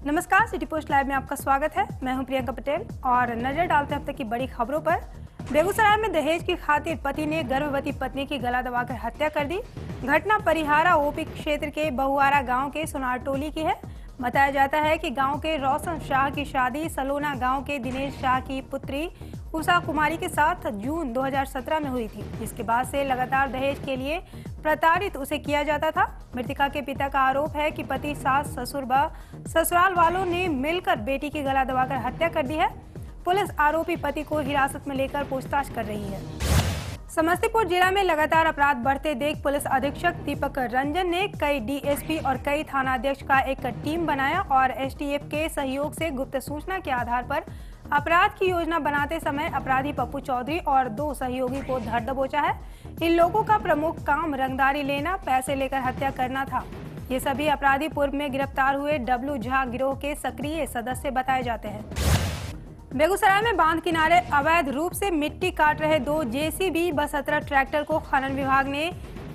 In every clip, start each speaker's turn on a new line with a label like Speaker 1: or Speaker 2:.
Speaker 1: नमस्कार, city post live में आपका स्वागत है। मैं हूं प्रियंका पटेल और नजर डालते हैं अब तक की बड़ी खबरों पर। बेगूसराय में दहेज की खातिर पति ने गर्भवती पत्नी की गला दबाकर हत्या कर दी। घटना परिहारा ओपी क्षेत्र के बहुआरा गांव के सुनार टोली की है। बताया जाता है कि गांव के रोशन शाह की शादी सलोना गांव के दिनेश शाह की पुत्री उषा कुमारी के साथ जून 2017 में हुई थी, जिसके बाद से लगातार दहेज के लिए प्रताड़ित उसे किया जाता था। मृतका के पिता का आरोप है कि पति, सास, ससुर व ससुराल वालों ने मिलकर बेटी की गला दबाकर हत्या कर दी है। पुलिस आरोपी पति को हिरासत में लेकर पूछताछ कर रही है। समस्तीपुर जिला में लगातार अपराध बढ़ते देख पुलिस अधीक्षक दीपक रंजन ने कई डीएसपी और कई थानाध्यक्ष का एक टीम बनाया और एसटीएफ के सहयोग से गुप्त सूचना के आधार पर अपराध की योजना बनाते समय अपराधी पप्पू चौधरी और 2 सहयोगी को धर दबोचा है। इन लोगों का प्रमुख काम रंगदारी लेना, पैसे लेकर हत्या करना था। ये सभी अपराधी पूर्व में गिरफ्तार हुए डब्लू झा गिरोह के सक्रिय सदस्य बताए जाते हैं। बेगूसराय में बांध किनारे अवैध रूप से मिट्टी काट रहे 2 जेसीबी व 17 ट्रैक्टर को खनन विभाग ने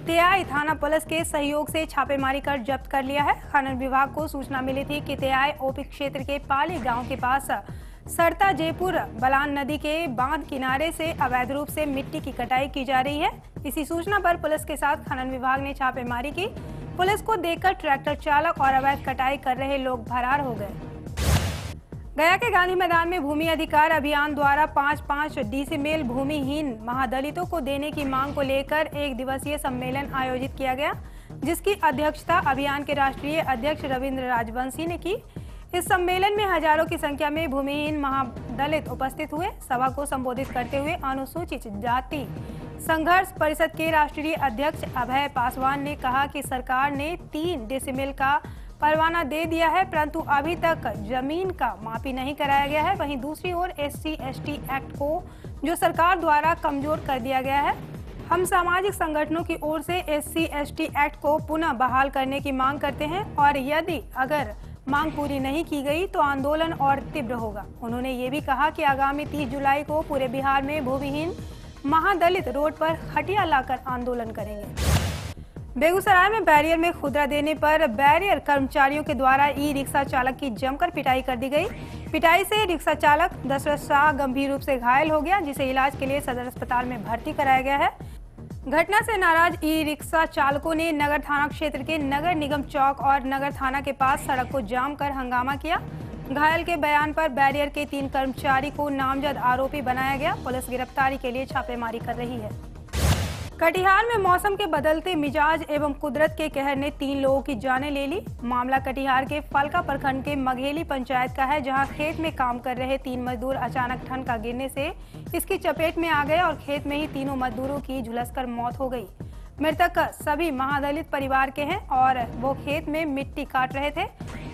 Speaker 1: तेयाई थाना पुलिस के सहयोग से छापेमारी कर जब्त कर लिया है। खनन विभाग को सूचना मिली थी कि तेयाई ओपी क्षेत्र के पाली गांव के पास सरता जयपुर बलान नदी के बांध किनारे से अवैध रूप से मिट्टी की कटाई की जा रही है। इसी सूचना पर पुलिस के साथ खनन विभाग ने छापेमारी की। पुलिस को देखकर ट्रैक्टर चालक और अवैध कटाई कर रहे लोग फरार हो गए। गया के गांधी मैदान में भूमि अधिकार अभियान द्वारा 5-5 डिसिमिल भूमिहीन महादलितों को देने की मांग को लेकर 1 दिवसीय सम्मेलन आयोजित किया गया, जिसकी अध्यक्षता अभियान के राष्ट्रीय अध्यक्ष रविंद्र राजवंशी ने की। इस सम्मेलन में हजारों की संख्या में भूमिहीन महादलित उपस्थित हुए। सभा को संबोधित करते हुए अनुसूचित जाति संघर्ष परिषद के राष्ट्रीय अध्यक्ष अभय पासवान ने कहा कि सरकार ने 3 डिसिमिल का परवाना दे दिया है, परंतु अभी तक जमीन का मापी नहीं कराया गया है। वहीं दूसरी ओर SC/ST एक्ट को जो सरकार द्वारा कमजोर कर दिया गया है। हम सामाजिक संगठनों की ओर से SC/ST एक्ट को पुनः बहाल करने की मांग करते हैं और यदि अगर मांग पूरी नहीं की गई तो आंदोलन और तीव्र होगा। उन्होंने ये भी कहा कि आगामी 30 जुलाई को पूरे बिहार में भूमिहीन महादलित रोड पर खटिया लाकर आंदोलन करेंगे। बेगूसराय में बैरियर में खुदरा देने पर बैरियर कर्मचारियों के द्वारा ई-रिक्शा चालक की जमकर पिटाई कर दी गई। पिटाई से रिक्शा चालक दशरथ शाह गंभीर रूप से घायल हो गया, जिसे इलाज के लिए सदर अस्पताल में भर्ती कराया गया है। घटना से नाराज ई-रिक्शा चालकों ने नगर थाना क्षेत्र के नगर निगम चौक और नगर थाना के पास सड़क को जाम कर हंगामा किया। घायल के बयान पर बैरियर के 3 कर्मचारी को नामजद आरोपी बनाया गया। पुलिस गिरफ्तारी के लिए छापेमारी कर रही है। कटिहार में मौसम के बदलते मिजाज एवं कुदरत के कहर ने 3 लोगों की जानें ले ली। मामला कटिहार के फलका प्रखंड के मघेली पंचायत का है, जहां खेत में काम कर रहे 3 मजदूर अचानक ठनका गिरने से इसकी चपेट में आ गए और खेत में ही तीनों मजदूरों की झुलसकर मौत हो गई। मृतक सभी महादलित परिवार के हैं और वो खेत में मिट्टी काट रहे थे।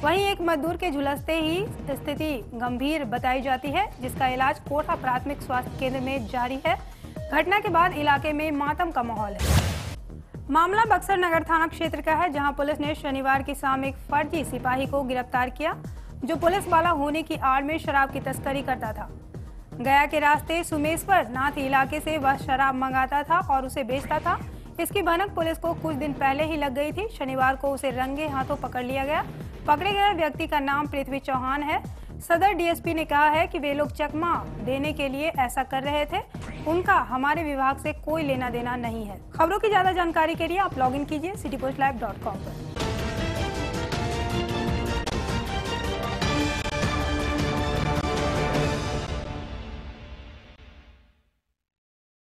Speaker 1: वहीं एक मजदूर के झुलसते ही स्थिति गंभीर बताई जाती है, जिसका इलाज कोटा प्राथमिक स्वास्थ्य केंद्र में जारी है। घटना के बाद इलाके में मातम का माहौल है। मामला बक्सर नगर थाना क्षेत्र का है, जहां पुलिस ने शनिवार की शाम एक फर्जी सिपाही को गिरफ्तार किया, जो पुलिस वाला होने की आड़ में शराब की तस्करी करता था। गया के रास्ते सुमेश्वर नाथ इलाके से वह शराब मंगाता था और उसे बेचता था। इसकी भनक पुलिस को कुछ दिन पहले ही लग गई थी। शनिवार को उसे रंगे हाथों पकड़ लिया गया। पकड़े गए व्यक्ति का नाम पृथ्वी चौहान है। सदर डीएसपी ने कहा है कि वे लोग चकमा देने के लिए ऐसा कर रहे थे, उनका हमारे विभाग से कोई लेना देना नहीं है। खबरों की ज्यादा जानकारी के लिए आप लॉगिन कीजिए citypostlive.com पर।